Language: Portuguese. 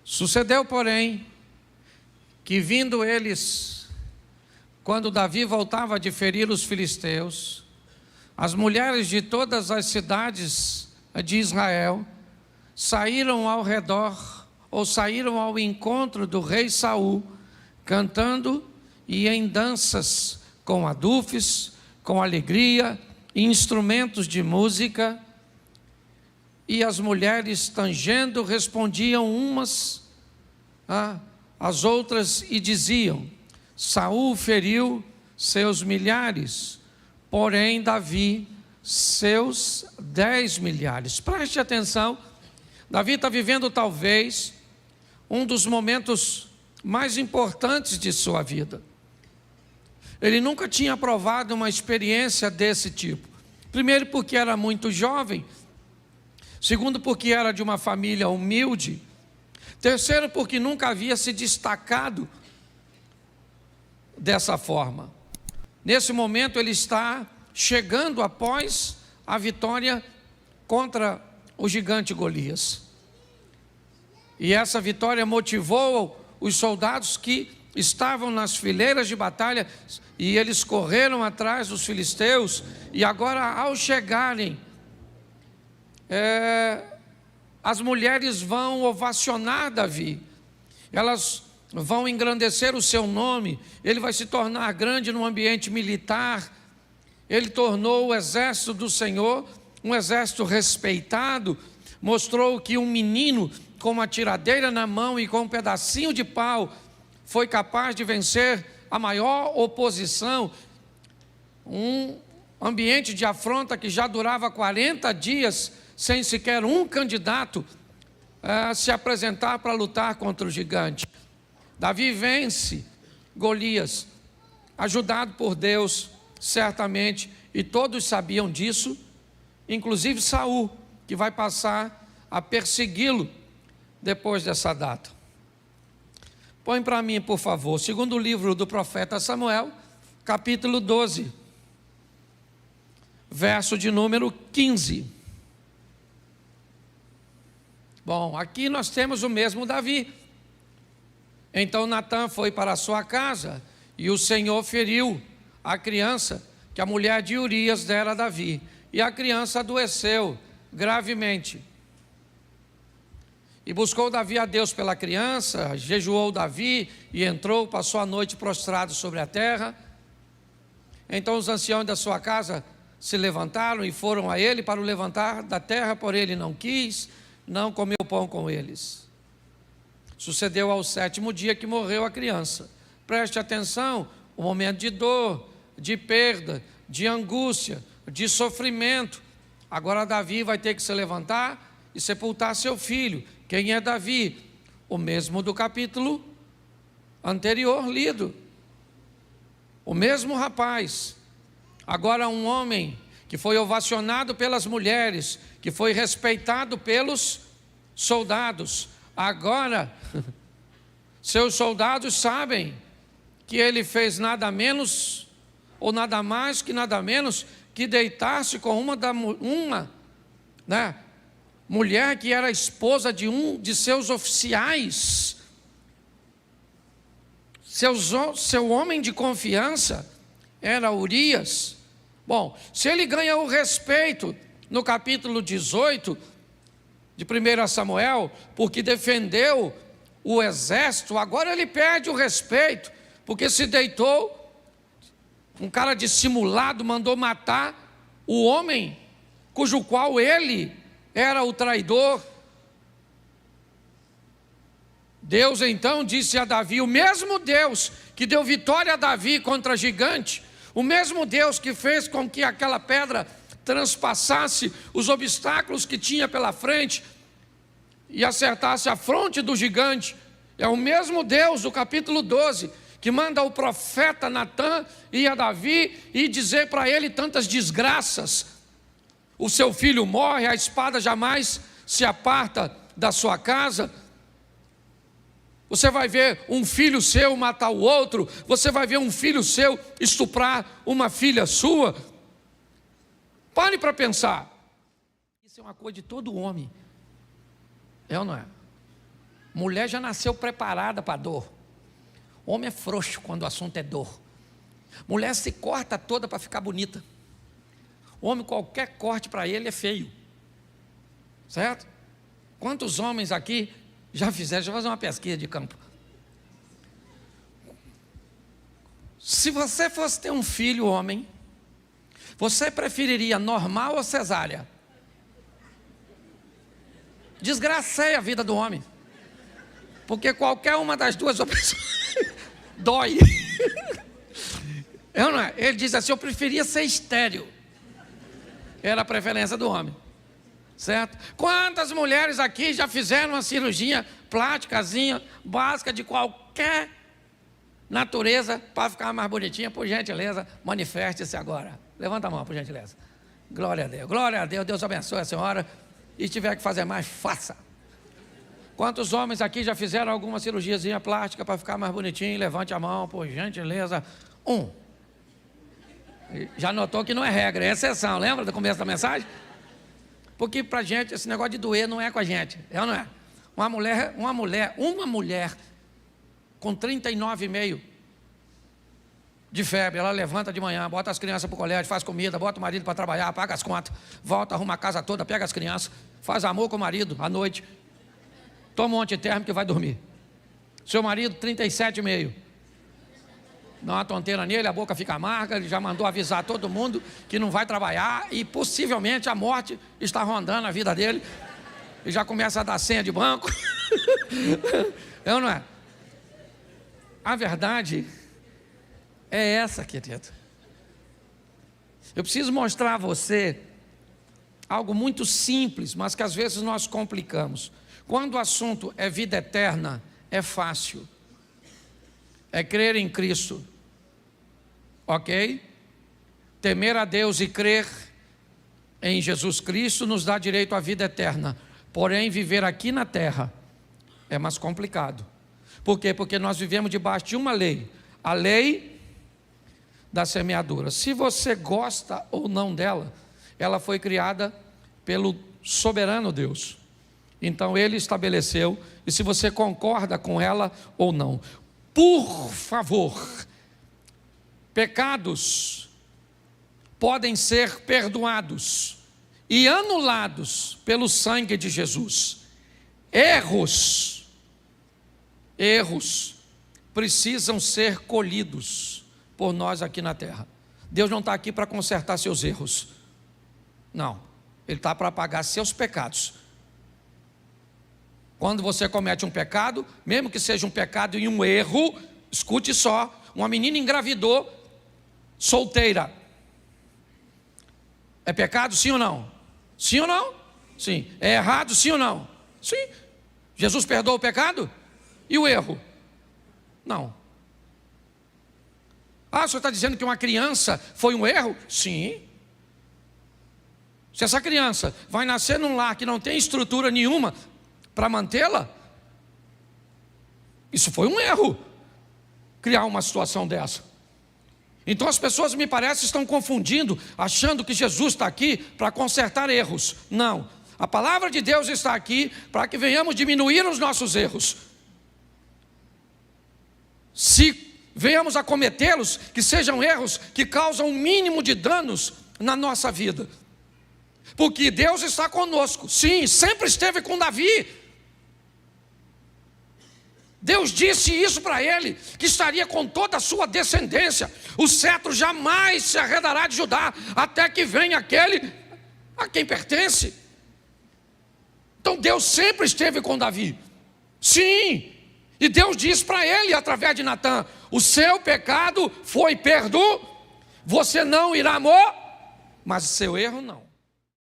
Sucedeu, porém, que vindo eles, quando Davi voltava de ferir os filisteus, as mulheres de todas as cidades de Israel saíram ao redor, ou saíram ao encontro do rei Saul, cantando e em danças, com adufes, com alegria, e instrumentos de música. E as mulheres, tangendo, respondiam umas às outras e diziam: Saul feriu seus milhares, porém Davi seus 10 milhares. Preste atenção, Davi está vivendo talvez um dos momentos mais importantes de sua vida. Ele nunca tinha provado uma experiência desse tipo. Primeiro, porque era muito jovem. Segundo, porque era de uma família humilde. Terceiro, porque nunca havia se destacado dessa forma. Nesse momento ele está chegando após a vitória contra o gigante Golias. E essa vitória motivou os soldados que estavam nas fileiras de batalha, e eles correram atrás dos filisteus. E agora, ao chegarem, as mulheres vão ovacionar Davi, elas vão engrandecer o seu nome. Ele vai se tornar grande no ambiente militar. Ele tornou o exército do Senhor um exército respeitado. Mostrou que um menino com uma tiradeira na mão e com um pedacinho de pau foi capaz de vencer a maior oposição. Um ambiente de afronta que já durava 40 dias, sem sequer um candidato se apresentar para lutar contra o gigante. Davi vence Golias, ajudado por Deus, certamente, e todos sabiam disso, inclusive Saul, que vai passar a persegui-lo depois dessa data. Põe para mim, por favor, segundo livro do profeta Samuel, capítulo 12, verso de número 15. Bom, aqui nós temos o mesmo Davi. Então Natã foi para a sua casa, e o Senhor feriu a criança que a mulher de Urias dera a Davi, e a criança adoeceu gravemente. E buscou Davi a Deus pela criança, jejuou Davi, e entrou, passou a noite prostrado sobre a terra. Então os anciãos da sua casa se levantaram e foram a ele para o levantar da terra, porém ele não quis, não comeu pão com eles. Sucedeu ao 7º dia que morreu a criança. Preste atenção, um momento de dor, de perda, de angústia, de sofrimento. Agora Davi vai ter que se levantar e sepultar seu filho. Quem é Davi? O mesmo do capítulo anterior lido. O mesmo rapaz. Agora um homem que foi ovacionado pelas mulheres, que foi respeitado pelos soldados. Agora, seus soldados sabem que ele fez nada menos, ou nada mais que nada menos, que deitar-se com uma mulher que era esposa de um de seus oficiais. Seu homem de confiança era Urias. Bom, se ele ganha o respeito no capítulo 18 de 1 Samuel, porque defendeu o exército, agora ele perde o respeito, porque se deitou, um cara dissimulado mandou matar o homem, cujo qual ele era o traidor. Deus então disse a Davi, o mesmo Deus que deu vitória a Davi contra gigante, o mesmo Deus que fez com que aquela pedra transpassasse os obstáculos que tinha pela frente e acertasse a fronte do gigante, é o mesmo Deus do capítulo 12, que manda o profeta Natã ir a Davi e dizer para ele tantas desgraças. O seu filho morre, a espada jamais se aparta da sua casa. Você vai ver um filho seu matar o outro, você vai ver um filho seu estuprar uma filha sua. Pare para pensar. Isso é uma coisa de todo homem. É ou não é? Mulher já nasceu preparada para dor. Homem é frouxo quando o assunto é dor. Mulher se corta toda para ficar bonita. Homem, qualquer corte para ele é feio. Certo? Quantos homens aqui já fizeram? Deixa eu fazer uma pesquisa de campo. Se você fosse ter um filho homem, você preferiria normal ou cesárea? Desgracei a vida do homem. Porque qualquer uma das duas opções dói. Não é? Ele diz assim, eu preferia ser estéril. Era a preferência do homem. Certo? Quantas mulheres aqui já fizeram uma cirurgia plástica básica de qualquer natureza para ficar mais bonitinha? Por gentileza, manifeste-se agora. Levanta a mão, por gentileza. Glória a Deus. Glória a Deus. Deus abençoe a senhora. E se tiver que fazer mais, faça. Quantos homens aqui já fizeram alguma cirurgiazinha plástica para ficar mais bonitinho? Levante a mão, por gentileza. Já notou que não é regra, é exceção. Lembra do começo da mensagem? Porque para a gente, esse negócio de doer não é com a gente. É ou não é? Uma mulher com 39,5 de febre, ela levanta de manhã, bota as crianças para o colégio, faz comida, bota o marido para trabalhar, paga as contas, volta, arruma a casa toda, pega as crianças, faz amor com o marido à noite, toma um antitérmico e vai dormir. Seu marido, 37,5. Dá uma tonteira nele, a boca fica amarga, ele já mandou avisar todo mundo que não vai trabalhar e possivelmente a morte está rondando a vida dele. E já começa a dar senha de banco. É ou não é? A verdade é essa, querido. Eu preciso mostrar a você algo muito simples, mas que às vezes nós complicamos. Quando o assunto é vida eterna, é fácil. É crer em Cristo. Ok? Temer a Deus e crer em Jesus Cristo nos dá direito à vida eterna. Porém, viver aqui na terra é mais complicado. Por quê? Porque nós vivemos debaixo de uma lei. A lei da semeadura. Se você gosta ou não dela, ela foi criada pelo soberano Deus. Então Ele estabeleceu, e se você concorda com ela ou não. Por favor, pecados podem ser perdoados e anulados pelo sangue de Jesus. Erros precisam ser colhidos por nós aqui na terra. Deus não está aqui para consertar seus erros. Não, Ele está para pagar seus pecados. Quando você comete um pecado, mesmo que seja um pecado e um erro, escute só, uma menina engravidou, solteira. É pecado, sim ou não? Sim ou não? Sim. É errado, sim ou não? Sim. Jesus perdoa o pecado? E o erro? Não. Ah, o senhor está dizendo que uma criança foi um erro? Sim. Se essa criança vai nascer num lar que não tem estrutura nenhuma para mantê-la, isso foi um erro, criar uma situação dessa. Então as pessoas, me parece, estão confundindo, achando que Jesus está aqui para consertar erros. Não, a palavra de Deus está aqui para que venhamos diminuir os nossos erros. Se venhamos a cometê-los, que sejam erros que causam o mínimo de danos na nossa vida. Porque Deus está conosco. Sim, sempre esteve com Davi. Deus disse isso para ele, que estaria com toda a sua descendência. O cetro jamais se arredará de Judá, até que venha aquele a quem pertence. Então Deus sempre esteve com Davi. Sim. E Deus disse para ele, através de Natã: o seu pecado foi perdoado, você não irá morrer, mas o seu erro não.